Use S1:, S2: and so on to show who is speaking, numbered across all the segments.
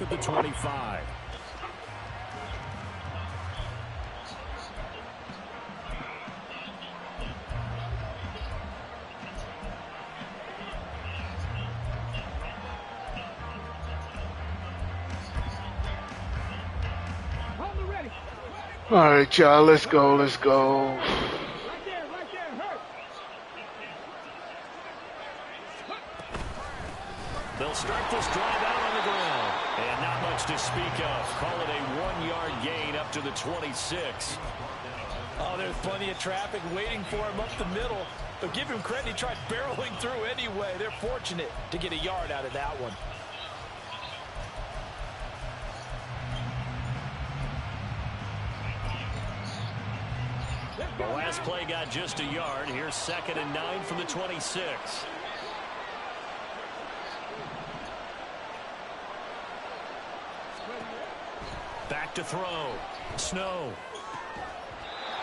S1: at the 25.
S2: All right, y'all, let's go, let's go.
S1: They'll start this drive out on the ground. And not much to speak of. Call it a 1-yard gain up to the 26.
S3: Oh, there's plenty of traffic waiting for him up the middle. But give him credit, he tried barreling through anyway. They're fortunate to get a yard out of that one.
S1: The last play got just a yard. Here's 2nd and 9 from the 26. Back to throw. Snow.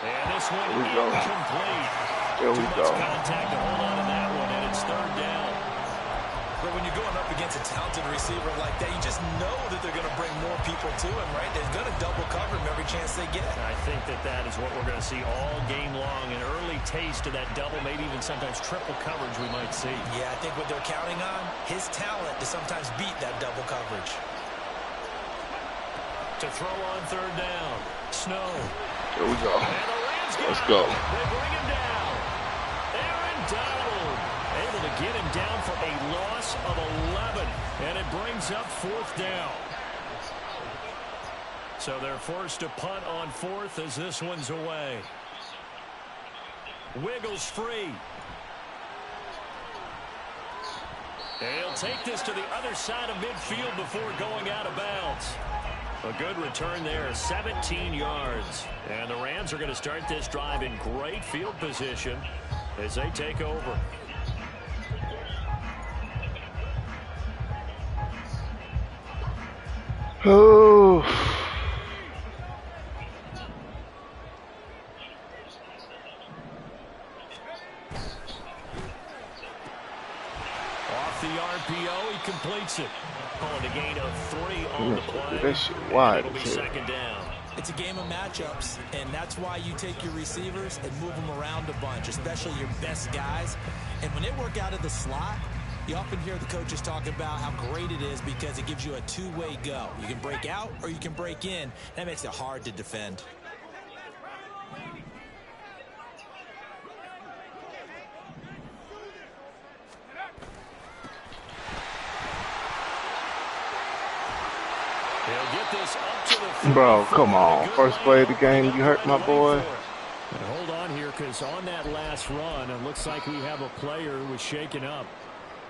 S1: And this one incomplete.
S2: There we go.
S1: Contact to hold on to that one, and it's 3rd down.
S3: But when you're going up against a talented receiver like that, you just know that they're going to bring more people to him, right? They're going to double cover him every chance they get.
S1: I think that is what we're going to see all game long. An early taste of that double, maybe even sometimes triple coverage we might see.
S3: Yeah, I think what they're counting on, his talent to sometimes beat that double coverage.
S1: To throw on 3rd down. Snow.
S2: Here we go. Let's go.
S1: They bring him down. Aaron Donald able to get him down for a loss of 11. And it brings up 4th down. So they're forced to punt on 4th as this one's away. Wiggles free. He'll take this to the other side of midfield before going out of bounds. A good return there, 17 yards. And the Rams are going to start this drive in great field position as they take over.
S2: Oh.
S1: Off the RPO, he completes it. Calling a gain of 3 on the play.
S2: That shit wide.
S1: It'll be 2nd down.
S3: It's a game of matchups, and that's why you take your receivers and move them around a bunch, especially your best guys. And when they work out of the slot, you often hear the coaches talk about how great it is because it gives you a two-way go. You can break out or you can break in. That makes it hard to defend.
S2: Bro, come on. First play of the game, you hurt my boy.
S1: And hold on here, because on that last run, it looks like we have a player who was shaken up.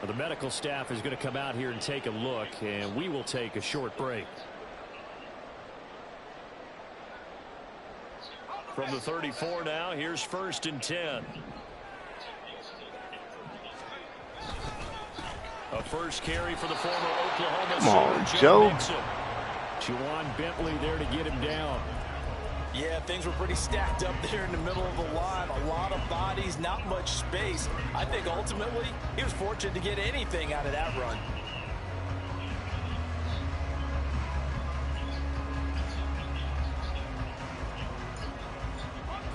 S1: The medical staff is going to come out here and take a look, and we will take a short break. From the 34 now, here's 1st and 10. A first carry for the former Oklahoma.
S2: Come on, Joe.
S1: Juwan Bentley there to get him down.
S3: Yeah, things were pretty stacked up there in the middle of the line. A lot of bodies, not much space. I think ultimately he was fortunate to get anything out of that run.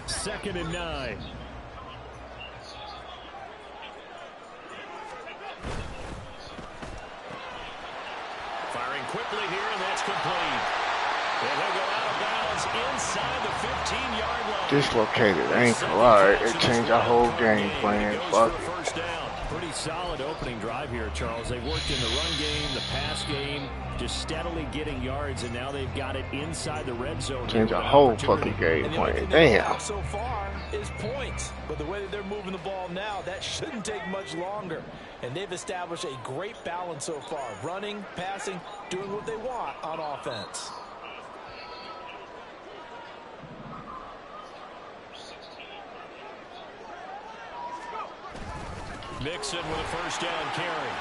S1: Second and 9. Firing quickly here, and that's complete. And he'll go out of bounds inside the 15-yard line.
S2: Dislocated ankle. All right, it changed our whole game plan. Fuck it.
S1: First down. Pretty solid opening drive here, Charles. They've worked in the run game, the pass game, just steadily getting yards, and now they've got it inside the red zone.
S2: Change our whole fucking game plan. Damn.
S3: So far is points, but the way that they're moving the ball now, that shouldn't take much longer. And they've established a great balance so far. Running, passing, doing what they want on offense.
S1: Mixon with a first down carry.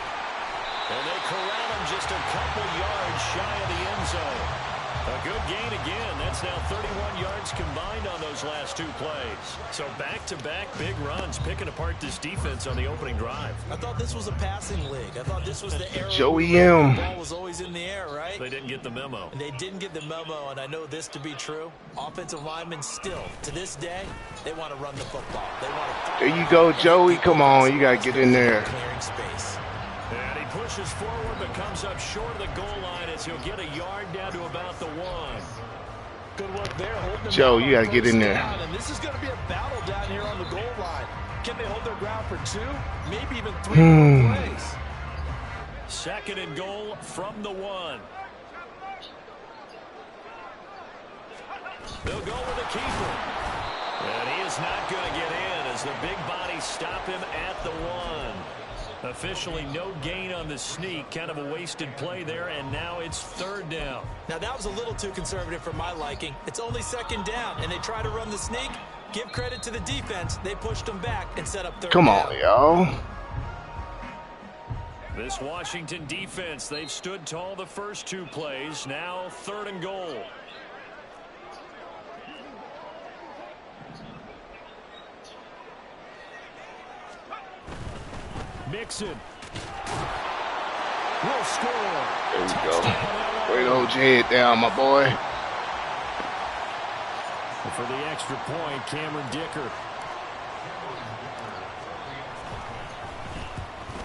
S1: And they corral him just a couple yards shy of the end zone. A good gain of again. That's now 31 yards combined on those last 2 plays. So back-to-back big runs, picking apart this defense on the opening drive.
S3: I thought this was a passing league. I thought this was the era
S2: Joey
S3: where
S2: M.
S3: the ball was always in the air, right?
S1: They didn't get the memo.
S3: And they didn't get the memo, and I know this to be true. Offensive linemen still, to this day, they want to run the football. They want to.
S2: There you go, Joey. Come on, you gotta get in there.
S3: Clearing space.
S1: And he pushes forward, but comes up short of the goal line as he'll get a yard down to about the 1.
S3: Good work there.
S2: Joe, you gotta get in there.
S3: And this is going to be a battle down here on the goal line. Can they hold their ground for 2, maybe even 3 more plays?
S1: 2nd and goal from the 1. They'll go with the keeper. And he is not going to get in as the big bodies stop him at the 1. Officially no gain on the sneak. Kind of a wasted play there, and now it's 3rd down.
S3: Now, that was a little too conservative for my liking. It's only 2nd down, and they try to run the sneak. Give credit to the defense. They pushed them back and set up 3rd down.
S2: Come on, y'all.
S1: This Washington defense, they've stood tall the first 2 plays. Now 3rd and goal. Mixon will score.
S2: There we go. Way to hold your head down, my boy.
S1: And for the extra point, Cameron Dicker.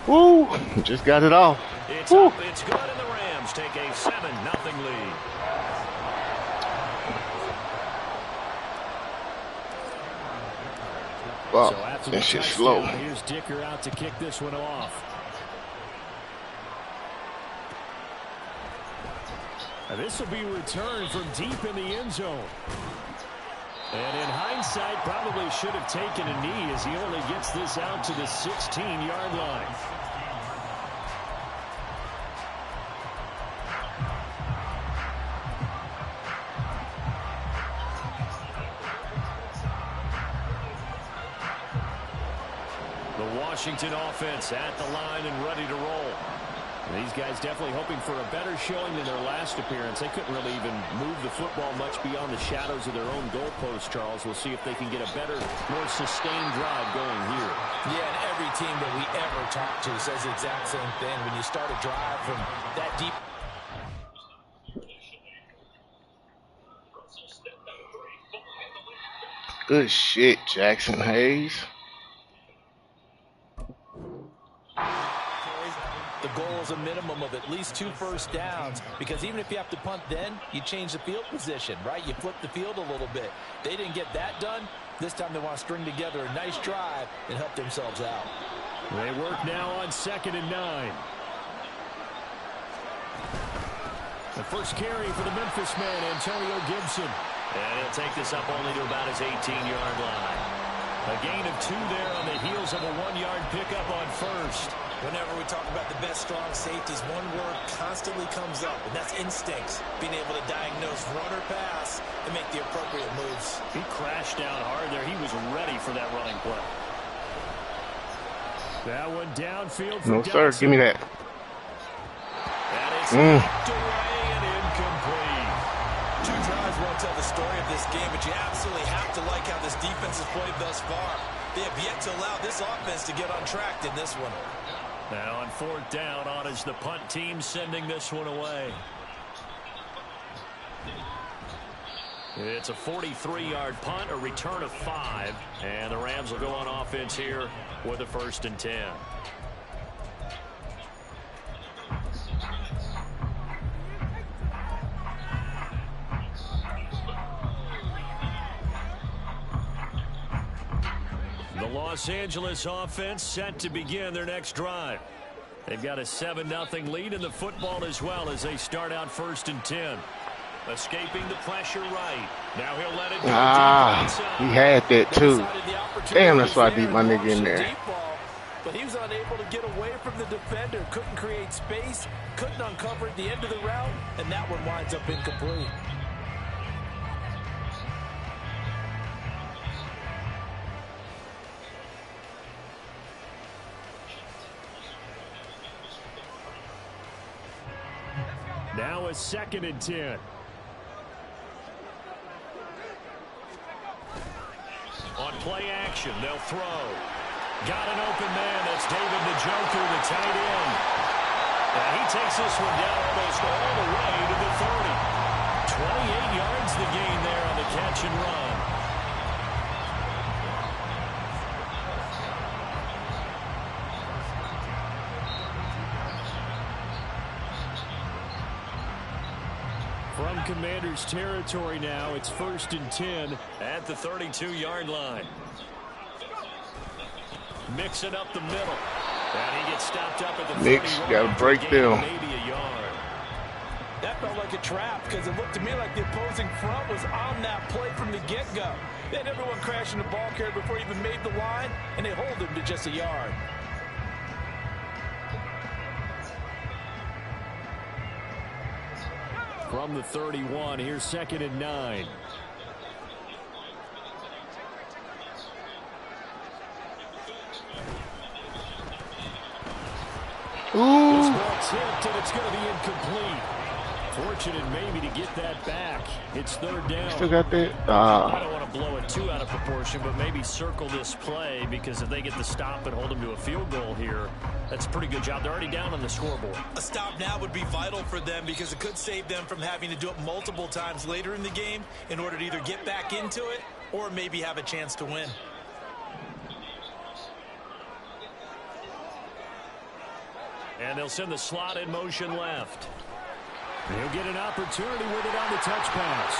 S2: Woo! Just got it off.
S1: It's up, it's good, and the Rams take a 7-0 lead.
S2: Wow,
S1: So after
S2: that shit's
S1: touchdown,
S2: slow.
S1: Here's Dicker out to kick this one off. And this will be returned from deep in the end zone. And in hindsight, probably should have taken a knee as he only gets this out to the 16-yard line. The Washington offense at the line and ready to roll. And these guys definitely hoping for a better showing than their last appearance. They couldn't really even move the football much beyond the shadows of their own goalpost, Charles. We'll see if they can get a better, more sustained drive going here.
S3: Yeah, and every team that we ever talk to says the exact same thing. When you start a drive from that deep.
S2: Good shit, Jackson Hayes.
S3: The goal is a minimum of at least 2 first downs, because even if you have to punt then, you change the field position, right? You flip the field a little bit. They didn't get that done. This time they want to string together a nice drive and help themselves out.
S1: They work now on 2nd and 9. The first carry for the Memphis man, Antonio Gibson. And he'll take this up only to about his 18-yard line. A gain of 2 there on the heels of a 1-yard pickup on first.
S3: Whenever we talk about the best strong safeties, one word constantly comes up, and that's instincts. Being able to diagnose run or pass and make the appropriate moves.
S1: He crashed down hard there. He was ready for that running play. That one downfield for
S2: No, sir. Give me that.
S1: And it's knocked away and incomplete.
S3: 2 drives won't tell the story of this game, but you absolutely have to like how this defense has played thus far. They have yet to allow this offense to get on track in this one.
S1: Now on 4th down, on is the punt team sending this one away. It's a 43-yard punt, a return of 5, and the Rams will go on offense here with a 1st and 10. The Los Angeles offense set to begin their next drive. They've got a 7-0 lead in the football as well as they start out 1st and 10. Escaping the pressure right. Now he'll let it go.
S2: He had that too. Damn, that's why I beat my nigga in there.
S3: But he was unable to get away from the defender. Couldn't create space. Couldn't uncover at the end of the route. And that one winds up incomplete. Now a 2nd and 10.
S1: On play action, they'll throw. Got an open man. That's David Njoku, the tight end. And he takes this one down almost all the way to the 30. 28 yards the gain there on the catch and run. From Commanders territory now, it's 1st and 10 at the 32-yard line. Mix it up the middle. And he gets stopped up at the 31.
S2: Mix, got a breakdown.
S1: Maybe a yard.
S3: That felt like a trap because it looked to me like the opposing front was on that play from the get-go. They had everyone crashing the ball carrier before he even made the line, and they hold him to just a yard.
S1: From the 31, here's 2nd and 9.
S2: Ooh.
S1: This ball tipped, and it's going to be incomplete. Fortunate maybe to get that back. It's 3rd down.
S2: Still got that?
S1: I don't want to blow it too out of proportion, but maybe circle this play because if they get the stop and hold them to a field goal here, that's a pretty good job. They're already down on the scoreboard.
S3: A stop now would be vital for them because it could save them from having to do it multiple times later in the game in order to either get back into it or maybe have a chance to win.
S1: And they'll send the slot in motion left. He'll get an opportunity with it on the touch pass.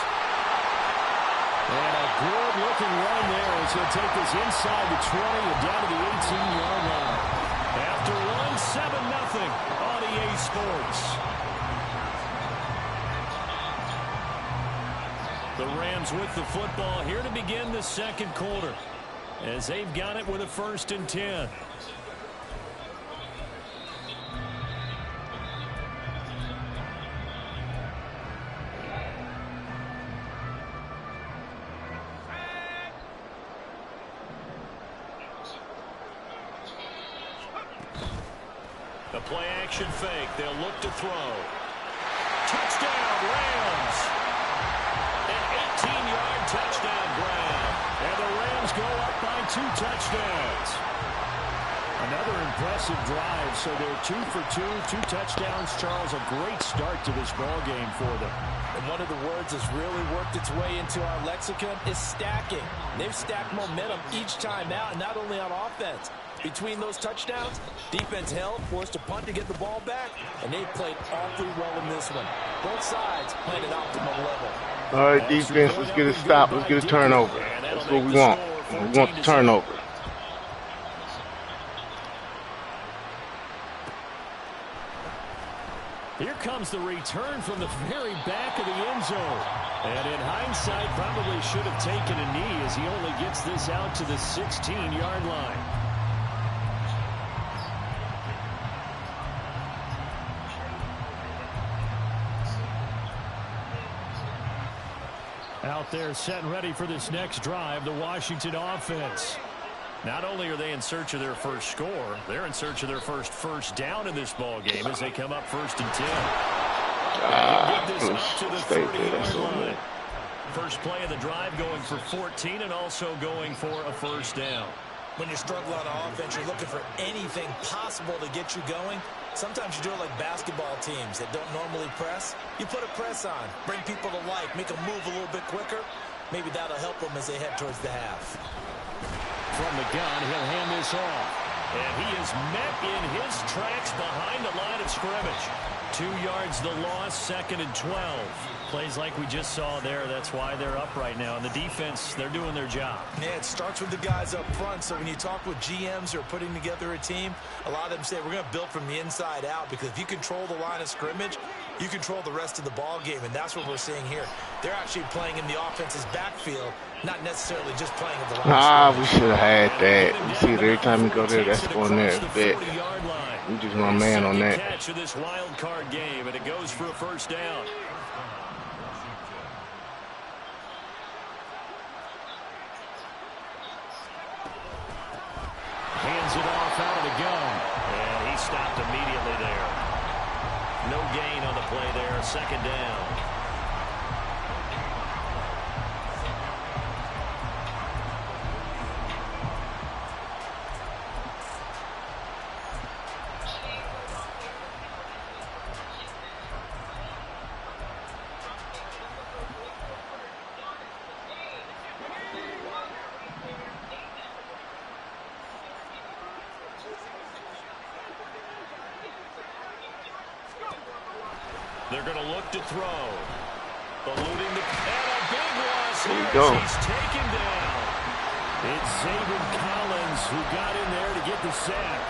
S1: And a good-looking run there as he'll take this inside the 20 and down to the 18-yard line. After one, 7-0 on EA Sports. The Rams with the football here to begin the 2nd quarter as they've got it with a 1st and 10. The play-action fake. They'll look to throw. Touchdown, Rams. An 18-yard touchdown grab. And the Rams go up by 2 touchdowns. Another impressive drive. So they're 2 for 2, 2 touchdowns. Charles, a great start to this ball game for them.
S3: And one of the words that's really worked its way into our lexicon is stacking. They've stacked momentum each time out, and not only on offense. Between those touchdowns, defense held, forced a punt to get the ball back, and they played awfully well in this one. Both sides played at optimum level.
S2: All right, defense, let's get a stop. Let's get a turnover. That's what we want. We want the turnover.
S1: Here comes the return from the very back of the end zone. And in hindsight, probably should have taken a knee as he only gets this out to the 16-yard line. Out there set and ready for this next drive, the Washington offense. Not only are they in search of their first score, they're in search of their first down in this ball game as they come up 1st and 10. This up to the 30-yard line. First play of the drive going for 14 and also going for a 1st down.
S3: When you struggle on offense, you're looking for anything possible to get you going. Sometimes you do it like basketball teams that don't normally press. You put a press on, bring people to life, make them move a little bit quicker. Maybe that'll help them as they head towards the half.
S1: From the gun, he'll hand this off. And he is met in his tracks behind the line of scrimmage. 2 yards the loss, 2nd and 12. Plays like we just saw there. That's why they're up right now. And the defense, they're doing their job.
S3: Yeah, it starts with the guys up front. So when you talk with GMs who are putting together a team, a lot of them say we're going to build from the inside out, because if you control the line of scrimmage, you control the rest of the ball game. And that's what we're seeing here. They're actually playing in the offense's backfield, not necessarily just playing at the line.
S2: We should have had that. You see, every time we go there, that's going there. Bet. We just want a man on that.
S1: Catch of this wild card game, and it goes for a 1st down. Hands it off out of the gun. And he stopped immediately there. No gain on the play there. 2nd down. they're going to look to throw. Eluding the... And a big loss here
S2: go.
S1: as he's taken down. It's Zaven Collins who got in there to get the sack.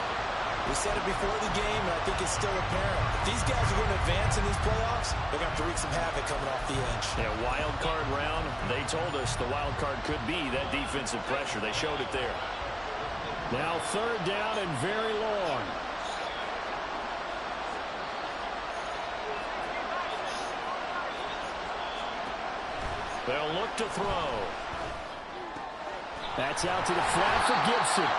S3: We said it before the game, and I think it's still apparent. If these guys are going to advance in these playoffs, they're going to have to wreak some havoc coming off the edge.
S1: Yeah, wild card round, they told us the wild card could be that defensive pressure. They showed it there. Now 3rd down and very long. They'll look to throw. That's out to the flat for Gibson.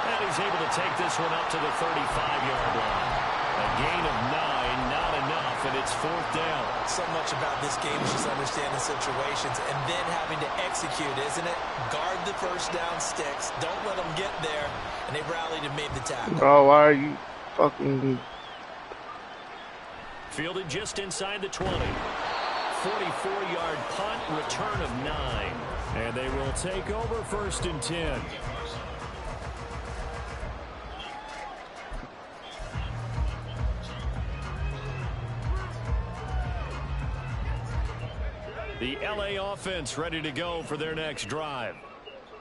S1: And he's able to take this one up to the 35-yard line. A gain of 9, not enough, and it's 4th down.
S3: So much about this game is just understanding situations and then having to execute, isn't it? Guard the first down sticks. Don't let them get there. And they rallied and made the tackle.
S2: Bro, why are you fucking...
S1: Fielded just inside the 20. 44-yard punt, return of 9. And they will take over 1st and 10. The LA offense ready to go for their next drive.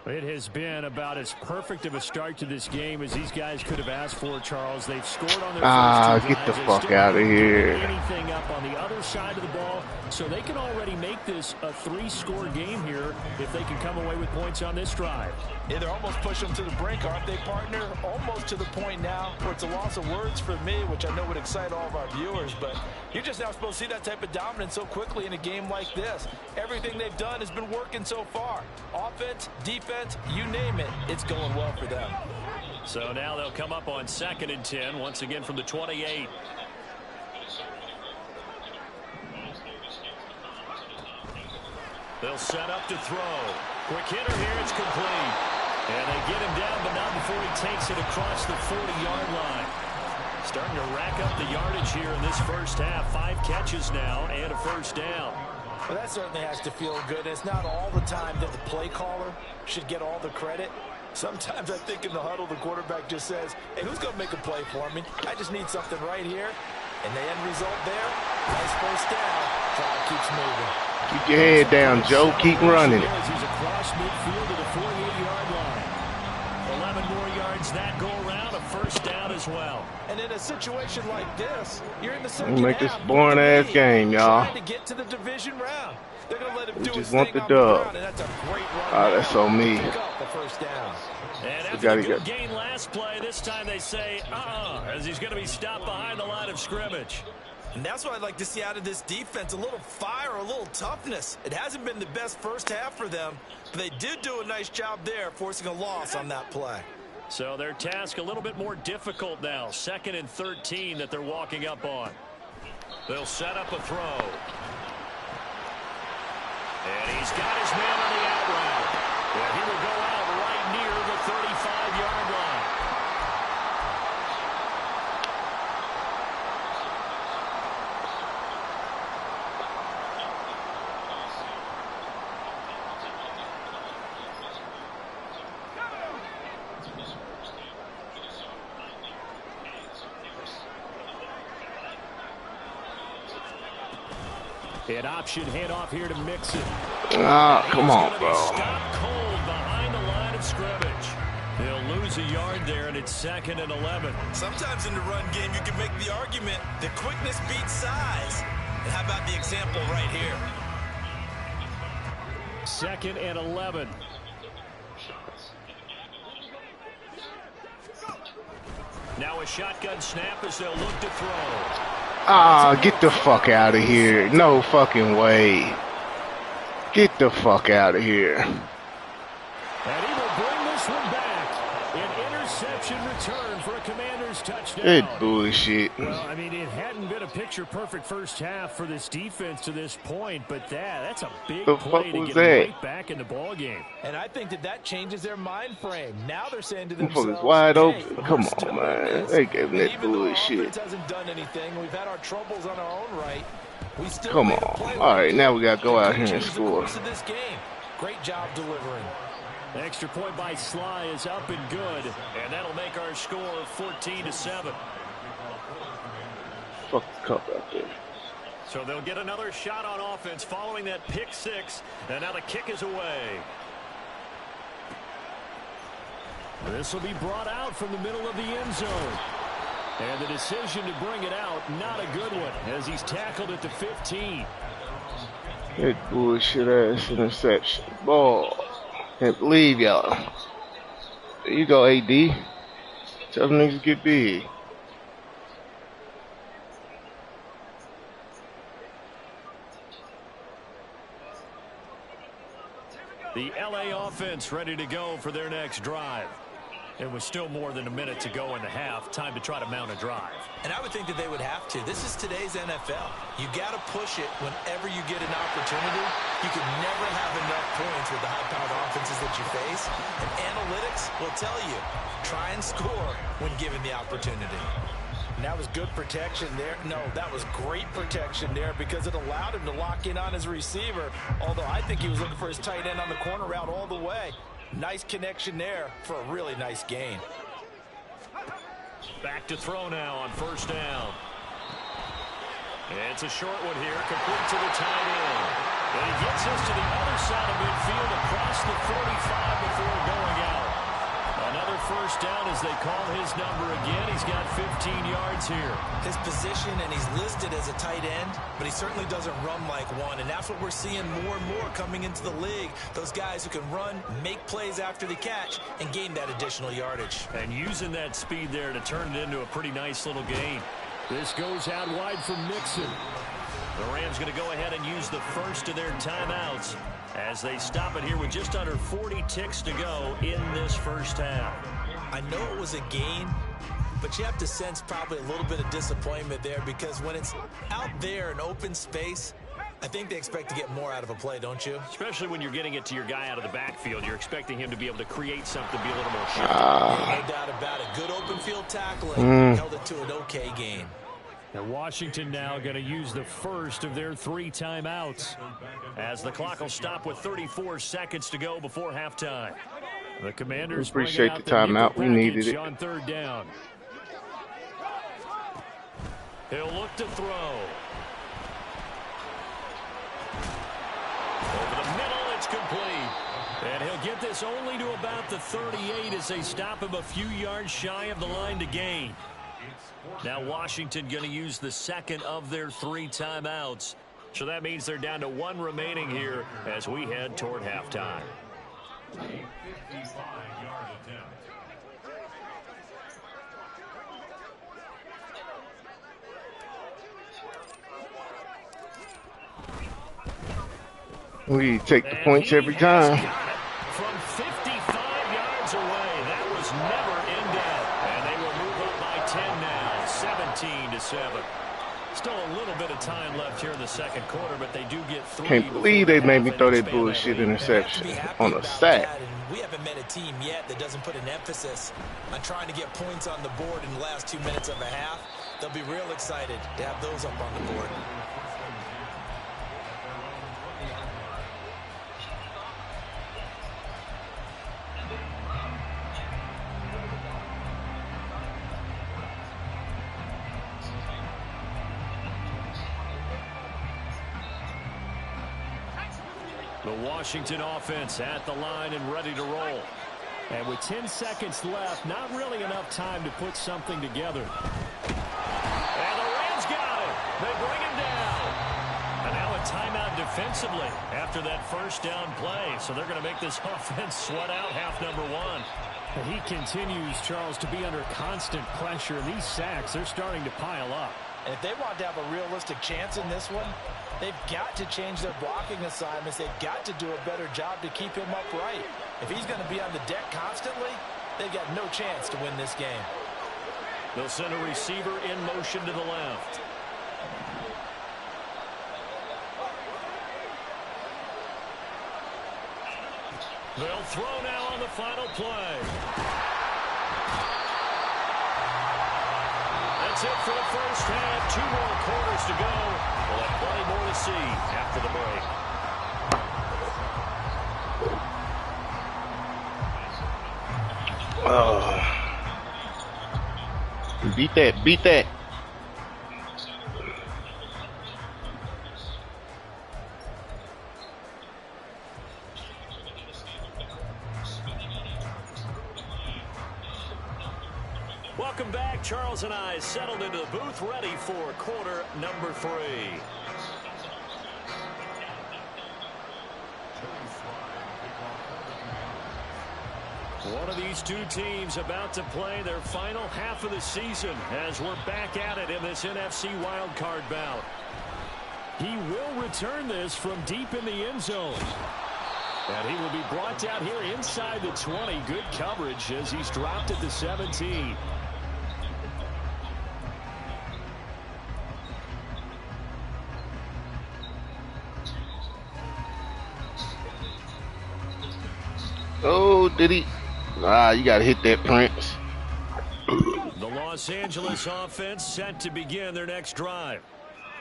S1: It has been about as perfect of a start to this game as these guys could have asked for, Charles. They've scored on their first 2
S2: get the
S1: drives.
S2: fuck out of here.
S1: Anything up on the other side of the ball, so they can already make this a 3-score game here if they can come away with points on this drive.
S3: Yeah, they're almost pushing them to the brink, aren't they, partner? Almost to the point now where it's a loss of words for me, which I know would excite all of our viewers, but you're just now supposed to see that type of dominance so quickly in a game like this. Everything they've done has been working so far. Offense, defense, you name it, it's going well for them.
S1: So now they'll come up on 2nd and 10, once again from the 28. They'll set up to throw. Quick hitter here, it's complete. And they get him down, but not before he takes it across the 40-yard line. Starting to rack up the yardage here in this first half. 5 catches now and a 1st down.
S3: Well, that certainly has to feel good. It's not all the time that the play caller should get all the credit. Sometimes I think in the huddle, the quarterback just says, hey, who's going to make a play for me? I just need something right here. And the end result there, nice 1st down. Clock keeps moving.
S2: Keep your head down, Joe. Keep running it.
S1: He's across midfield to the 48-yard line. 11 more yards that go around, a 1st down as well.
S3: And in a situation like this, you're in the second
S2: Make this
S3: half,
S2: boring-ass game, y'all.
S3: trying to get to the division round. They're going to let him do
S2: just
S3: his
S2: want
S3: thing
S2: the
S3: on
S2: dub.
S3: ground, and that's a great run.
S2: That's so me.
S3: Pick up the 1st down.
S1: And after the good gain last play, this time they say, as he's going to be stopped behind the line of scrimmage.
S3: And that's what I'd like to see out of this defense, a little fire, a little toughness. It hasn't been the best first half for them, but they did do a nice job there, forcing a loss on that play.
S1: So their task a little bit more difficult now. 2nd and 13 that they're walking up on. They'll set up a throw. And he's got his man on the out route. Yeah, he will go out right near the 35-yard line. An option handoff here to Mixon.
S2: Come on, bro.
S1: Stop cold behind the line of scrimmage. They'll lose a yard there, and it's 2nd and 11.
S3: Sometimes in the run game, you can make the argument that quickness beats size. And how about the example right here?
S1: 2nd and 11. Now a shotgun snap as they'll look to throw.
S2: Get the fuck out of here. No fucking way. Get the fuck out of here.
S1: And he will bring this one back. An interception return for a Commanders touchdown.
S2: It's bullshit.
S1: Well, I mean, it hadn't been a picture-perfect first half for this defense to this point, but that's a big play to get them right back in the ball game.
S3: And I think that changes their mind frame. Now they're saying to themselves,
S2: Motherfuckers wide open.
S3: hey,
S2: Come on, man. They giving that bullshit.
S3: Even though our offense hasn't done anything, we've had our troubles on our own right. We still
S2: Come on. All right, now we got to go out here and score.
S3: This game. Great job delivering.
S1: The extra point by Sly is up and good, and that'll make our score 14-7.
S2: Fuck the cup out there.
S1: So they'll get another shot on offense following that pick six. And now the kick is away. This will be brought out from the middle of the end zone. And the decision to bring it out, not a good one, as he's tackled at the 15.
S2: That bullshit ass interception. Ball. Can't believe y'all. There you go, AD. Tell them niggas get big.
S1: The LA offense ready to go for their next drive. It was still more than a minute to go in the half. Time to try to mount a drive.
S3: And I would think that they would have to. This is today's NFL. You got to push it whenever you get an opportunity. You can never have enough points with the high-powered offenses that you face. And analytics will tell you, try and score when given the opportunity. And that was good protection there. No, that was great protection there because it allowed him to lock in on his receiver. Although I think he was looking for his tight end on the corner route all the way. Nice connection there for a really nice gain.
S1: Back to throw now on first down. And it's a short one here, complete to the tight end. And he gets us to the other side of midfield across the 45 before going out. Another first down as they call his number again. He's got 15 yards here.
S3: His position, and he's listed as a tight end, but he certainly doesn't run like one. And that's what we're seeing more and more coming into the league. Those guys who can run, make plays after the catch, and gain that additional yardage.
S1: And using that speed there to turn it into a pretty nice little gain. This goes out wide for Mixon. The Rams going to go ahead and use the first of their timeouts as they stop it here with just under 40 ticks to go in this first half.
S3: I know it was a gain, but you have to sense probably a little bit of disappointment there because when it's out there in open space, I think they expect to get more out of a play, don't you?
S1: Especially when you're getting it to your guy out of the backfield. You're expecting him to be able to create something, be a little more shifty.
S3: No doubt about it. Good open field tackling. Held it to an okay gain.
S1: And Washington now going to use the first of their 3 timeouts as the clock will stop with 34 seconds to go before halftime. The Commanders
S2: appreciate the timeout. We needed it.
S1: On third down. He'll look to throw. Over the middle, it's complete. And he'll get this only to about the 38 as they stop him a few yards shy of the line to gain. Now Washington going to use the second of their 3 timeouts. So that means they're down to 1 remaining here as we head toward halftime.
S2: We take the points every time.
S1: From 55 yards away, that was never in doubt. And they will move up by 10 now, 17-7. Still a little bit of time left here in the second quarter, but they do get 3.
S2: Can't believe they made me throw that bullshit interception on a sack.
S3: We haven't met a team yet that doesn't put an emphasis on trying to get points on the board in the last 2 minutes of a half. They'll be real excited to have those up on the board.
S1: The Washington offense at the line and ready to roll. And with 10 seconds left, not really enough time to put something together. And the Rams got it. They bring him down. And now a timeout defensively after that first down play. So they're going to make this offense sweat out half number 1.
S4: And he continues, Charles, to be under constant pressure. And these sacks, they're starting to pile up.
S3: And if they want to have a realistic chance in this one, they've got to change their blocking assignments. They've got to do a better job to keep him upright. If he's going to be on the deck constantly, they've got no chance to win this game.
S1: They'll send a receiver in motion to the left. They'll throw now on the final play. That's it for the first half. 2 more quarters to go. We'll have plenty more to see after the break.
S2: Beat that. Beat that.
S1: Welcome back. Charles and I settled into the booth ready for quarter number 3. One of these two teams about to play their final half of the season as we're back at it in this NFC wildcard bout.
S4: He will return this from deep in the end zone. And he will be brought down here inside the 20. Good coverage as he's dropped at the 17.
S2: Oh, did he? Ah, you got to hit that, Prince.
S1: The Los Angeles offense set to begin their next drive.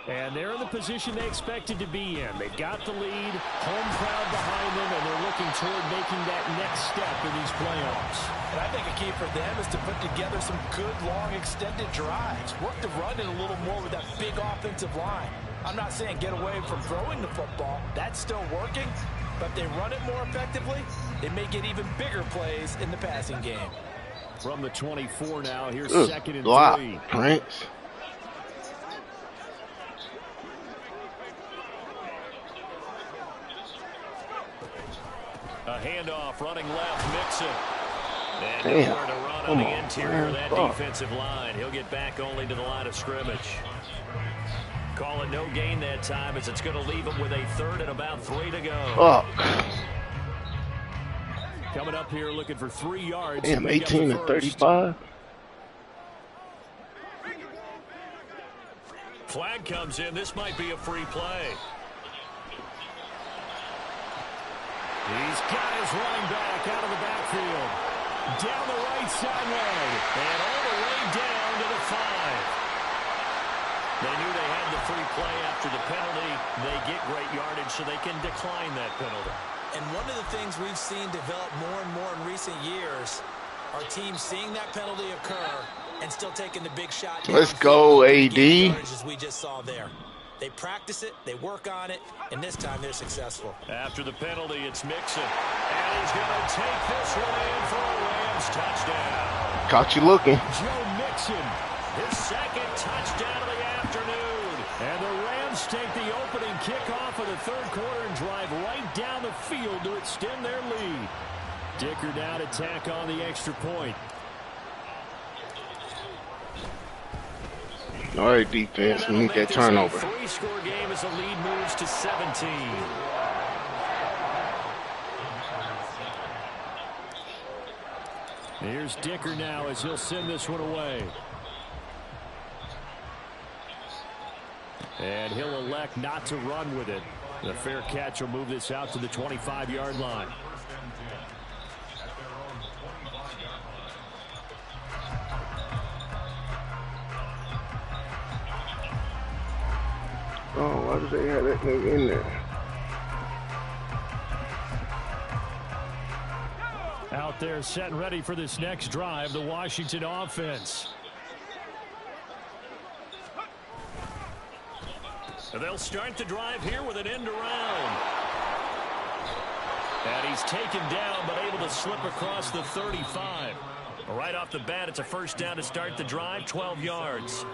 S4: And they're in the position they expected to be in. They got the lead, home crowd behind them, and they're looking toward making that next step in these playoffs.
S3: And I think a key for them is to put together some good, long, extended drives. Work the run in a little more with that big offensive line. I'm not saying get away from throwing the football. That's still working. But if they run it more effectively, they may get even bigger plays in the passing game.
S4: From the 24 now, here's
S2: Good
S4: second and
S2: block,
S4: 3.
S2: Prince.
S1: A handoff running left, Mixon. And
S2: Damn.
S1: nowhere to run on the interior of that defensive line. He'll get back only to the line of scrimmage. Call it no gain that time as it's going to leave him with a 3rd and about 3 to go.
S2: Fuck.
S4: Coming up here looking for 3 yards.
S2: Damn, 18 to 35.
S1: Flag comes in. This might be a free play.
S4: He's got his running back out of the backfield. Down the right sideline.
S1: And all the way down to the 5. They knew they had the free play after the penalty. They get great yardage so they can decline that penalty.
S3: And one of the things we've seen develop more and more in recent years are teams seeing that penalty occur and still taking the big shot.
S2: Let's go, AD.
S3: As we just saw there. They practice it, they work on it, and this time they're successful.
S1: After the penalty, it's Mixon. And he's going to take this one in for a Rams touchdown.
S2: Caught you looking.
S4: Joe Mixon.
S1: His second touchdown of the afternoon.
S4: And the Rams take the opening kickoff of the 3rd quarter and drive right down the field to extend their lead. Dicker now to tack on the extra point.
S2: All right, defense, we need that turnover.
S1: 3-score game as the lead moves to 17.
S4: Here's Dicker now as he'll send this one away. And he'll elect not to run with it. The fair catch will move this out to the 25-yard line.
S2: Oh, why do they have that nigga in there?
S4: Out there set and ready for this next drive, the Washington offense.
S1: They'll start the drive here with an end around. And he's taken down but able to slip across the 35. Right off the bat, it's a first down to start the drive, 12 yards.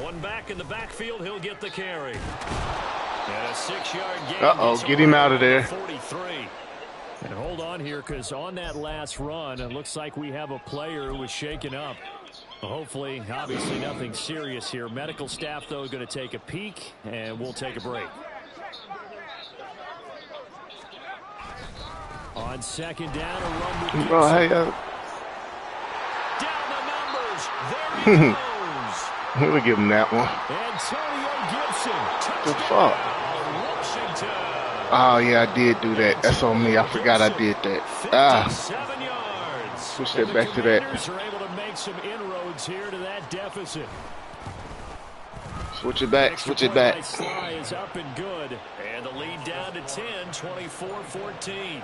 S1: One back in the backfield, he'll get the carry. And a 6-yard gain.
S2: Uh-oh, get him out of there.
S1: 43.
S4: And hold on here, because on that last run, it looks like we have a player who was shaken up. Hopefully, obviously nothing serious here. Medical staff, though, going to take a peek, and we'll take a break. On second down, a run with
S2: Bro, hey,
S1: down the numbers. There he goes.
S2: we'll give him that one.
S1: Antonio Gibson.
S2: The fuck?
S1: Washington.
S2: Oh, yeah, I did do that. That's on me. I forgot I did that.
S1: 57 yards.
S2: Switch that back to that.
S4: Commanders are able to make some inroads here to that deficit.
S2: Switch it back. Switch it back.
S4: Sly is up and good.
S1: And the lead down to 10, 24-14.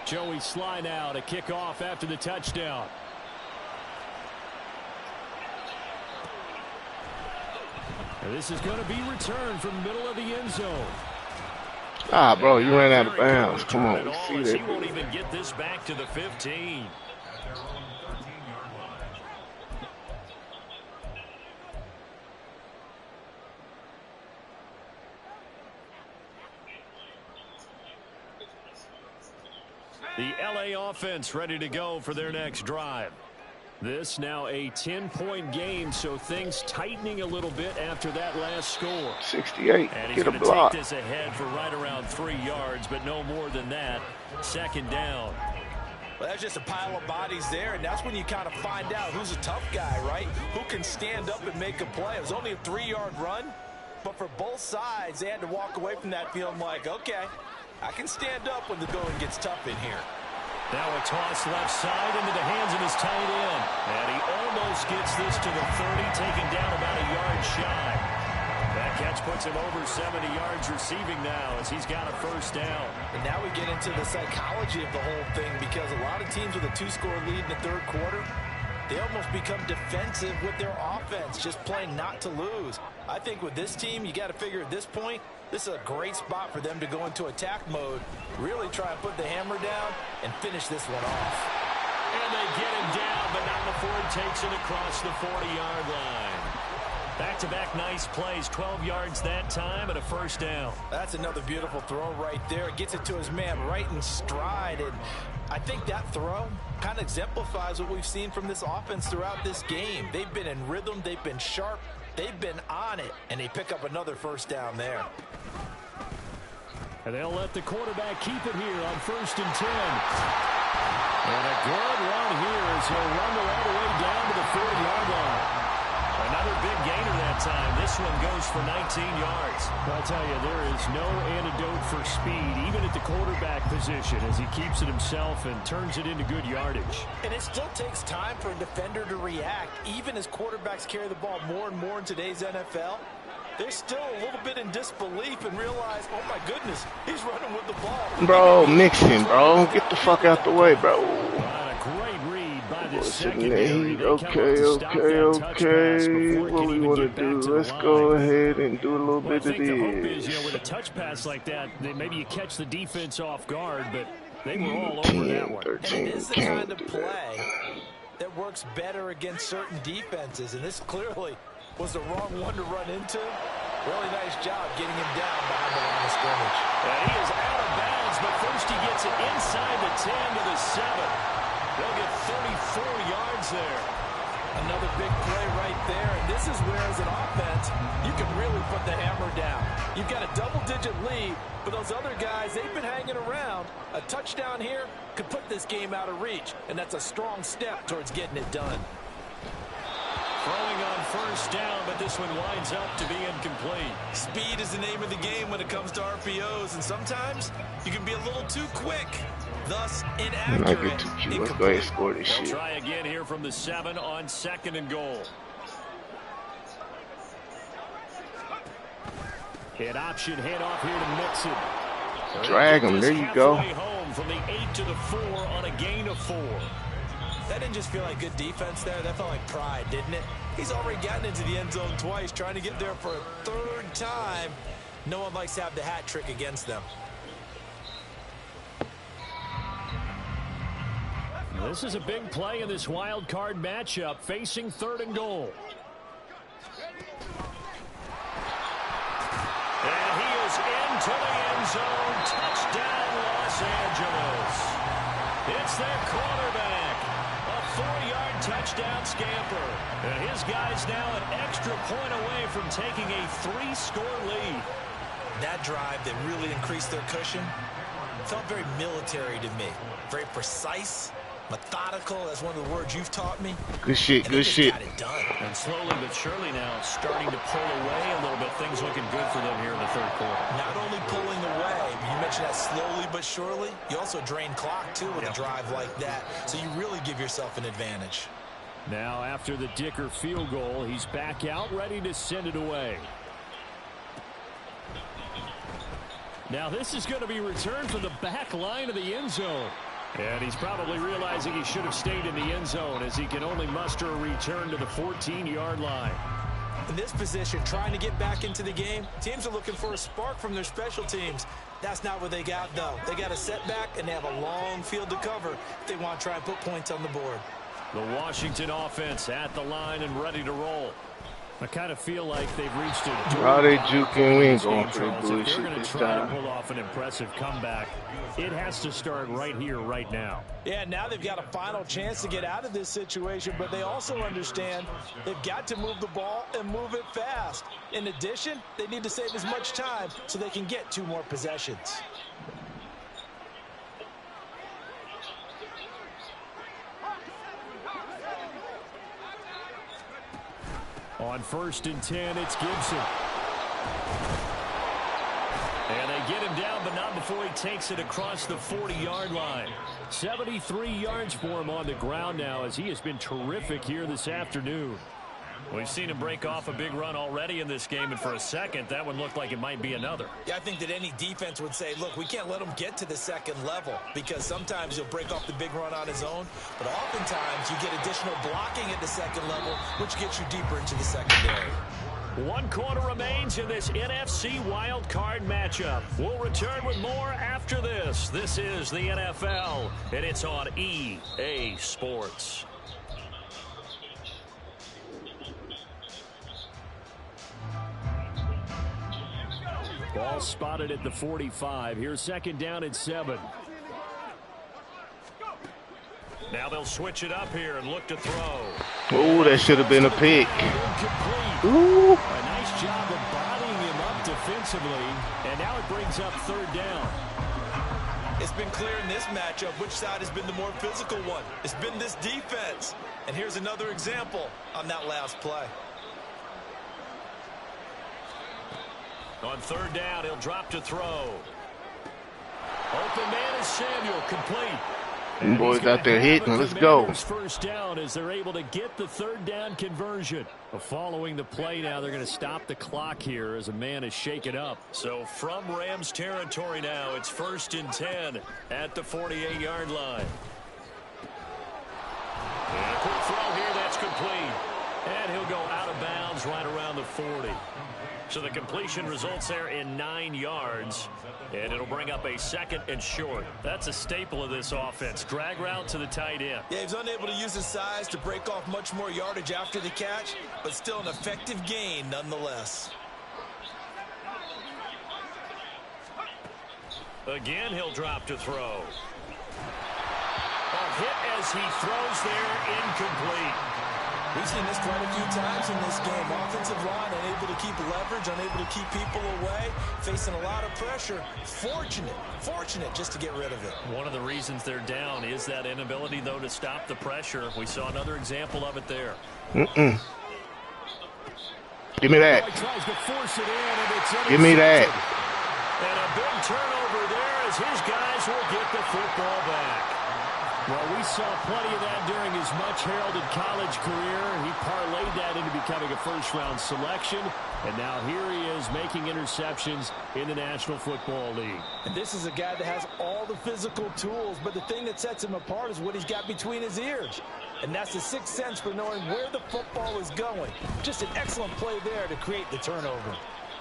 S4: Joey Sly now to kick off after the touchdown. This is going to be returned from the middle of the end zone.
S2: Ah, bro, you ran out of bounds. Come on, we see that.
S1: He won't even get this back to the 15. The LA offense ready to go for their next drive. This now a 10-point game, so things tightening a little bit after that last score.
S2: 68,
S1: and he's
S2: get a
S1: going to
S2: block.
S1: take this ahead for right around 3 yards, but no more than that. Second down.
S3: Well, that's just a pile of bodies there, and that's when you kind of find out who's a tough guy, right? Who can stand up and make a play. It was only a 3-yard run, but for both sides, they had to walk away from that feeling like, okay, I can stand up when the going gets tough in here.
S1: Now a toss left side into the hands of his tight end. And he almost gets this to the 30, taken down about a yard shy. That catch puts him over 70 yards receiving now as he's got a first down.
S3: And now we get into the psychology of the whole thing, because a lot of teams with a 2-score lead in the third quarter, they almost become defensive with their offense, just playing not to lose. I think with this team, you got to figure at this point, this is a great spot for them to go into attack mode, really try and put the hammer down and finish this one off.
S1: And they get him down, but not before he takes it across the 40-yard line. Back-to-back nice plays, 12 yards that time and a first down.
S3: That's another beautiful throw right there. It gets it to his man right in stride, and I think that throw kind of exemplifies what we've seen from this offense throughout this game. They've been in rhythm, they've been sharp, they've been on it, and they pick up another first down there.
S4: And they'll let the quarterback keep it here on 1st and 10. And a good run here as he'll rumble all the way down to the 40-yard line.
S1: Another big gainer that time. This one goes for 19 yards.
S4: I'll tell you, there is no antidote for speed, even at the quarterback position, as he keeps it himself and turns it into good yardage.
S3: And it still takes time for a defender to react. Even as quarterbacks carry the ball more and more in today's NFL, they're still a little bit in disbelief and realize, oh my goodness, he's running with the ball.
S2: Bro, mixing, bro. Get the fuck out the way, bro.
S4: A great read by the
S2: secondary. Okay. What we want to do? Let's go ahead and do a little bit of
S4: the hope is,
S2: this.
S4: with a touch pass like that, maybe you catch the defense off guard, but they were all over that one.
S2: 13,
S3: and it is the kind of play that works better against certain defenses, and this clearly was the wrong one to run into. Really nice job getting him down behind the line of scrimmage.
S1: And he is out of bounds, but first he gets it inside the 10 to the 7. They'll get 34 yards there.
S3: Another big play right there, and this is where, as an offense, you can really put the hammer down. You've got a double-digit lead, but those other guys, they've been hanging around. A touchdown here could put this game out of reach, and that's a strong step towards getting it done.
S1: Throwing on first down, but this one winds up to be incomplete.
S3: Speed is the name of the game when it comes to RPOs, and sometimes you can be a little too quick, thus inaccurate.
S2: Let's go ahead and score this
S1: They'll
S2: shit.
S1: try again here from the 7 on 2nd and goal.
S4: Hit option handoff here to Mixon.
S2: Drag him. There you go.
S1: Home from the 8 to the 4 on a gain of 4.
S3: That didn't just feel like good defense there. That felt like pride, didn't it? He's already gotten into the end zone twice, trying to get there for a 3rd time. No one likes to have the hat trick against them.
S4: This is a big play in this wild card matchup, facing 3rd and goal.
S1: And he is into the end zone. Touchdown, Los Angeles. It's their quarterback. A 4-yard touchdown scamper. And his guy's now an extra point away from taking a 3-score lead.
S3: That drive that really increased their cushion felt very military to me. Very precise, methodical, that's one of the words you've taught me.
S2: Good shit, good shit.
S3: Got it done.
S1: And slowly but surely now starting to pull away a little bit. Things looking good for them here in the 3rd quarter.
S3: Not only pulling away, but you mentioned that slowly but surely. You also drain clock, too, with a drive like that. So you really give yourself an advantage.
S4: Now, after the Dicker field goal, he's back out, ready to send it away. Now, this is going to be returned from the back line of the end zone. And he's probably realizing he should have stayed in the end zone as he can only muster a return to the 14-yard line.
S3: In this position, trying to get back into the game, teams are looking for a spark from their special teams. That's not what they got, though. They got a setback, and they have a long field to cover if they want to try and put points on the board.
S1: The Washington offense at the line and ready to roll. I kind of feel like they've reached a...
S2: How they juking? We ain't going for the
S1: If they're
S2: bullshit
S1: going to
S2: this
S1: try to
S2: time.
S1: pull off an impressive comeback, it has to start right here, right now.
S3: Yeah, now they've got a final chance to get out of this situation, but they also understand they've got to move the ball and move it fast. In addition, they need to save as much time so they can get 2 more possessions.
S1: On 1st and 10, it's Gibson. And they get him down, but not before he takes it across the 40-yard line. 73 yards for him on the ground now, as he has been terrific here this afternoon. We've seen him break off a big run already in this game, and for a second, that one looked like it might be another.
S3: Yeah, I think that any defense would say, look, we can't let him get to the second level, because sometimes he'll break off the big run on his own, but oftentimes you get additional blocking at the second level, which gets you deeper into the secondary.
S1: 1 quarter remains in this NFC Wildcard matchup. We'll return with more after this. This is the NFL, and it's on EA Sports. Ball spotted at the 45. Here's 2nd down and 7. Now they'll switch it up here and look to throw.
S2: Oh, that should have been a pick. Ooh.
S1: A nice job of bottling him up defensively, and now it brings up 3rd down.
S3: It's been clear in this matchup which side has been the more physical one. It's been this defense. And here's another example on that last play.
S1: On 3rd down, he'll drop to throw. Open man is Samuel, complete.
S2: Them boys out there hitting. Let's go.
S1: 1st down as they're able to get the 3rd down conversion. Following the play now, they're going to stop the clock here as a man is shaken up. So from Rams territory now, it's 1st and 10 at the 48-yard line. And a quick throw here, that's complete. And he'll go out of bounds right around the 40. So the completion results there in 9 yards, and it'll bring up a 2nd and short. That's a staple of this offense. Drag route to the tight end.
S3: Yeah, he's unable to use his size to break off much more yardage after the catch, but still an effective gain nonetheless.
S1: Again, he'll drop to throw. A hit as he throws there, incomplete.
S3: We've seen this quite a few times in this game. Offensive line unable to keep leverage, unable to keep people away, facing a lot of pressure. Fortunate just to get rid of it.
S1: One of the reasons they're down is that inability, though, to stop the pressure. We saw another example of it there.
S2: Give me that.
S1: Tries to force it in, and it's
S2: Give me that.
S1: And a big turnover there as his guys will get the football back. Well, we saw plenty of that during his much-heralded college career. He parlayed that into becoming a first-round selection, and now here he is making interceptions in the National Football League.
S3: And this is a guy that has all the physical tools, but the thing that sets him apart is what he's got between his ears. And that's the sixth sense for knowing where the football is going. Just an excellent play there to create the turnover.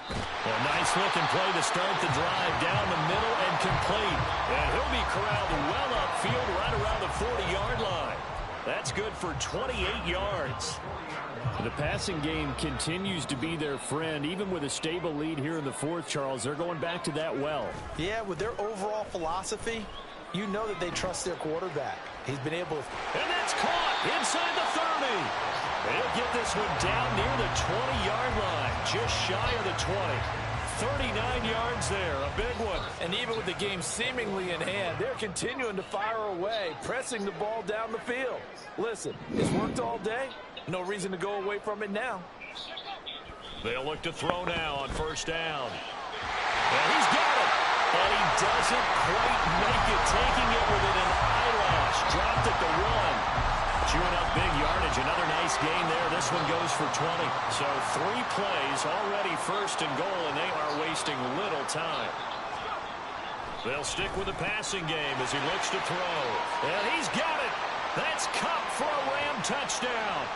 S1: A nice-looking play to start the drive down the middle and complete. And he'll be corralled well upfield right around the 40-yard line. That's good for 28 yards. The passing game continues to be their friend. Even with a stable lead here in the 4th, Charles, they're going back to that well.
S3: Yeah, with their overall philosophy, you know that they trust their quarterback. He's been able to...
S1: And that's caught inside the 30. They'll get this one down near the 20-yard line, just shy of the 20. 39 yards there, a big one.
S3: And even with the game seemingly in hand, they're continuing to fire away, pressing the ball down the field. Listen, it's worked all day. No reason to go away from it now.
S1: They'll look to throw now on 1st down. And he's got it. And he doesn't quite make it, taking it within an eyelash. Dropped at the 1. Chewing up big yardage. Another nice gain there. This one goes for 20. So 3 plays already 1st and goal, and they are wasting little time. They'll stick with the passing game as he looks to throw. And he's got it. That's Cup for a Ram touchdown.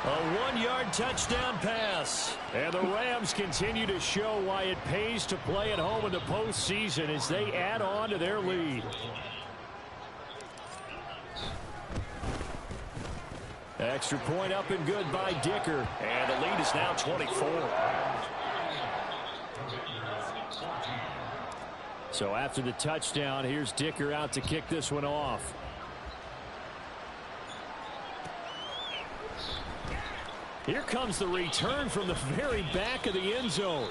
S1: A 1-yard touchdown pass. And the Rams continue to show why it pays to play at home in the postseason as they add on to their lead. Extra point up and good by Dicker. And the lead is now 24. So after the touchdown, here's Dicker out to kick this one off. Here comes the return from the very back of the end zone.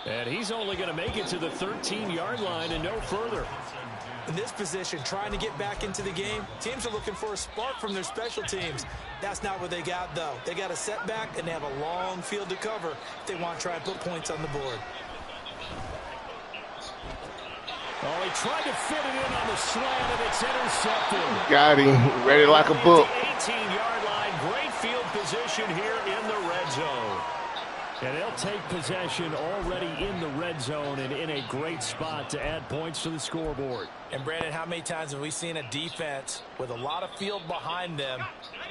S1: And he's only going to make it to the 13-yard line and no further.
S3: In this position, trying to get back into the game, teams are looking for a spark from their special teams. That's not what they got, though. They got a setback, and they have a long field to cover if they want to try and put points on the board.
S1: Oh, he tried to fit it in on the slant, and it's intercepted.
S2: Got him. Ready like a book.
S1: 18-yard line. Great field position here in the red zone. And they'll take possession already in the red zone and in a great spot to add points to the scoreboard.
S3: And, Brandon, how many times have we seen a defense with a lot of field behind them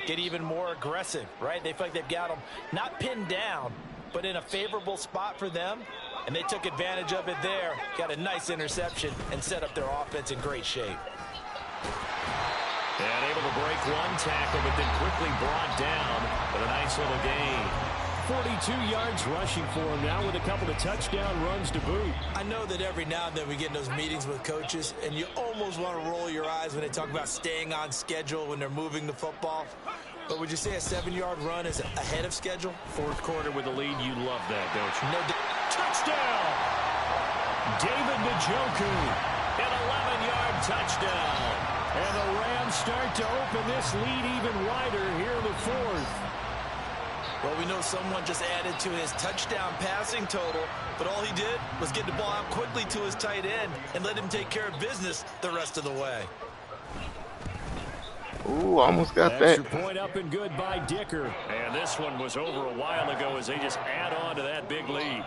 S3: get even more aggressive, right? They feel like they've got them not pinned down, but in a favorable spot for them. And they took advantage of it there, got a nice interception, and set up their offense in great shape.
S1: And able to break one tackle, but then quickly brought down with a nice little gain. 42 yards rushing for him now with a couple of touchdown runs to boot.
S3: I know that every now and then we get in those meetings with coaches, and you almost want to roll your eyes when they talk about staying on schedule when they're moving the football. But would you say a 7-yard run is ahead of schedule?
S1: Fourth quarter with the lead, you love that, don't you? No. Touchdown! David Njoku, an 11-yard touchdown. And the Rams start to open this lead even wider here in the fourth.
S3: Well, we know someone just added to his touchdown passing total, but all he did was get the ball out quickly to his tight end and let him take care of business the rest of the way.
S2: Ooh, almost got
S1: Extra
S2: that.
S1: point up and good by Dicker. And this one was over a while ago as they just add on to that big lead.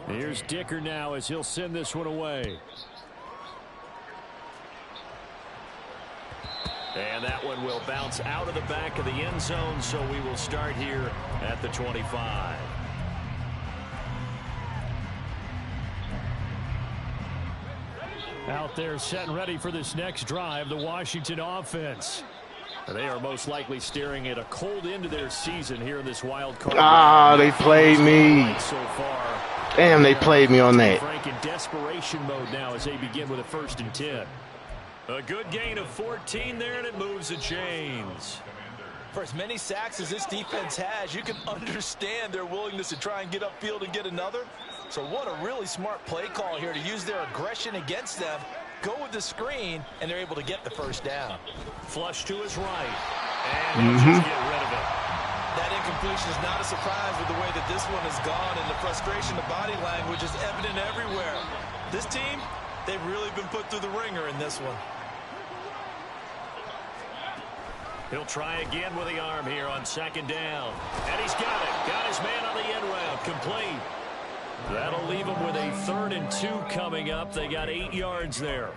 S1: Here's Dicker now as he'll send this one away. And that one will bounce out of the back of the end zone, so we will start here at the 25. Out there set and ready for this next drive, the Washington offense. They are most likely staring at a cold end to their season here in this wild card.
S2: Ah, they played me.
S1: So far.
S2: Damn, they played me on that.
S1: Frank in desperation mode now as they begin with a 1st and 10. A good gain of 14 there, and it moves the chains.
S3: For as many sacks as this defense has, you can understand their willingness to try and get upfield and get another. So what a really smart play call here to use their aggression against them, go with the screen, and they're able to get the 1st down.
S1: Flush to his right, and he'll just get rid of it.
S3: That incompletion is not a surprise with the way that this one has gone, and the frustration, the body language is evident everywhere. This team, they've really been put through the ringer in this one.
S1: He'll try again with the arm here on 2nd down. And he's got it. Got his man on the end route. Complete. That'll leave him with a 3rd and 2 coming up. They got 8 yards there.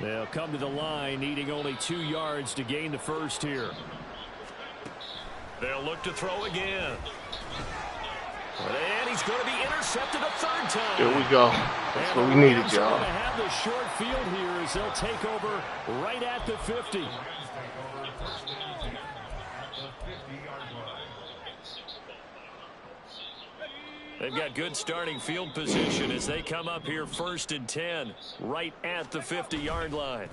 S1: They'll come to the line needing only 2 yards to gain the 1st here. They'll look to throw again. And he's going to be intercepted a 3rd time.
S2: There we go. That's what we needed, y'all.
S1: Going to have the short field here as they'll take over right at the 50. They've got good starting field position as they come up here 1st and 10, right at the 50-yard line.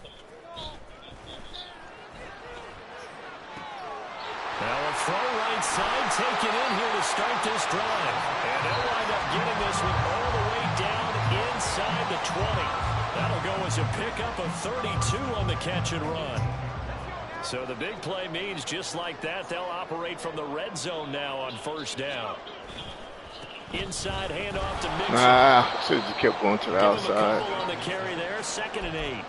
S1: Now a throw right side taken in here to start this drive. And they'll wind up getting this one all the way down inside the 20. That'll go as a pickup of 32 on the catch and run. So the big play means just like that, they'll operate from the red zone now on 1st down. Inside handoff to Mixon.
S2: Should have kept going to the outside.
S1: A couple on the carry there, 2nd and 8.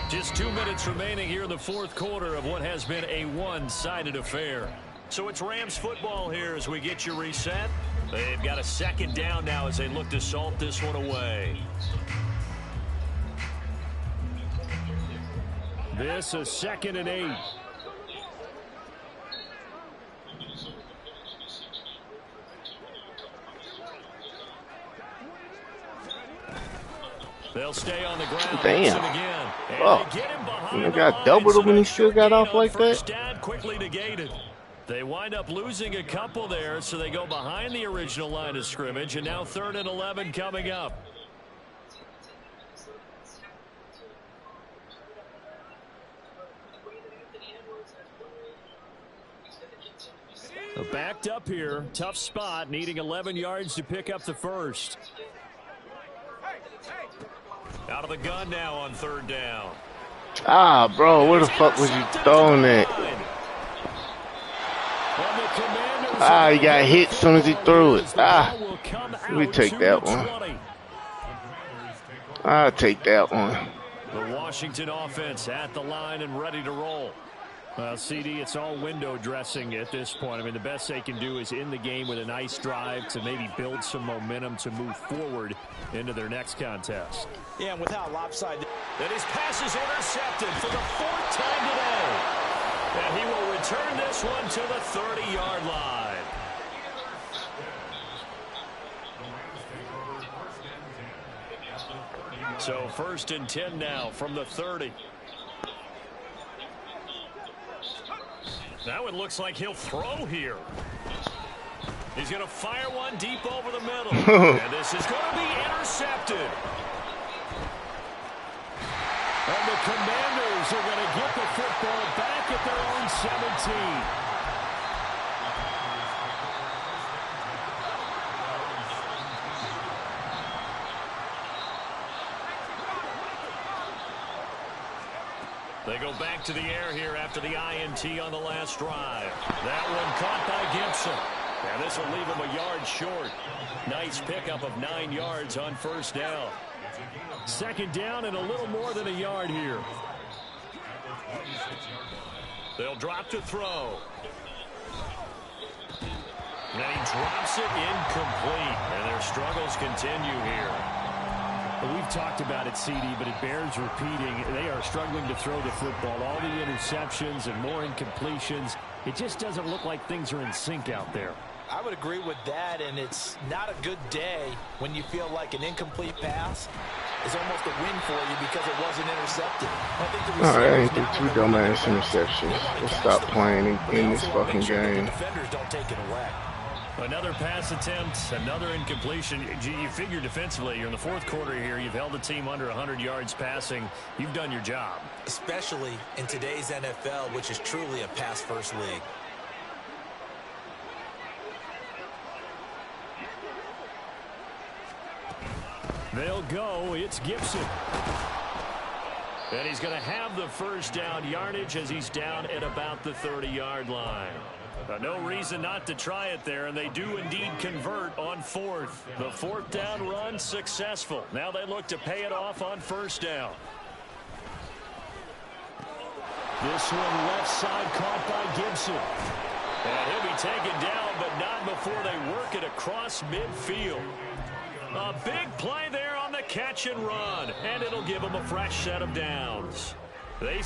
S1: Just 2 minutes remaining here in the 4th quarter of what has been a one-sided affair. So it's Rams football here as we get you reset. They've got a second down now as they look to salt this one away.
S4: This is 2nd and 8.
S1: They'll stay on the ground.
S2: Damn.
S1: Again.
S2: Oh, you got doubled him and he still got off like that?
S1: Down, quickly negated. They wind up losing a couple there, so they go behind the original line of scrimmage, and now 3rd and 11 coming up.
S4: Backed up here, tough spot, needing 11 yards to pick up the first.
S1: Out of the gun now on 3rd down.
S2: Ah, bro, where the fuck was you throwing that? Ah, he got hit as soon as he threw it. Ah, let me take that one. I'll take that one.
S1: The Washington offense at the line and ready to roll.
S4: Well, CD, it's all window dressing at this point. I mean, the best they can do is in the game with a nice drive to maybe build some momentum to move forward into their next contest.
S3: Yeah, and with how lopsided.
S1: And his pass is intercepted for the 4th time today. And he will return this one to the 30-yard line. So 1st and 10 now from the 30. Now it looks like he'll throw here. He's going to fire one deep over the middle. And this is going to be intercepted.
S4: And the Commanders are going to get the football back at their own 17.
S1: They go back to the air here after the INT on the last drive. That one caught by Gibson. And this will leave him a yard short. Nice pickup of 9 yards on 1st down.
S4: 2nd down and a little more than a yard here.
S1: They'll drop to throw. And he drops it incomplete. And their struggles continue here.
S4: We've talked about it, CD, but it bears repeating. They are struggling to throw the football. All the interceptions and more incompletions. It just doesn't look like things are in sync out there.
S3: I would agree with that, and it's not a good day when you feel like an incomplete pass is almost a win for you because it wasn't intercepted. I think the
S2: I ain't do 2 dumbass interceptions. Let's stop playing in this fucking game.
S3: Defenders don't take it away.
S1: Another pass attempt, another incompletion. You figure defensively, you're in the 4th quarter here. You've held the team under 100 yards passing. You've done your job.
S3: Especially in today's NFL, which is truly a pass-first league.
S4: They'll go. It's Gibson.
S1: And he's going to have the 1st down yardage as he's down at about the 30-yard line. No reason not to try it there, and they do indeed convert on 4th. The 4th down run successful. Now they look to pay it off on 1st down.
S4: This one left side caught by Gibson.
S1: And he'll be taken down, but not before they work it across midfield. A big play there on the catch and run, and it'll give them a fresh set of downs. They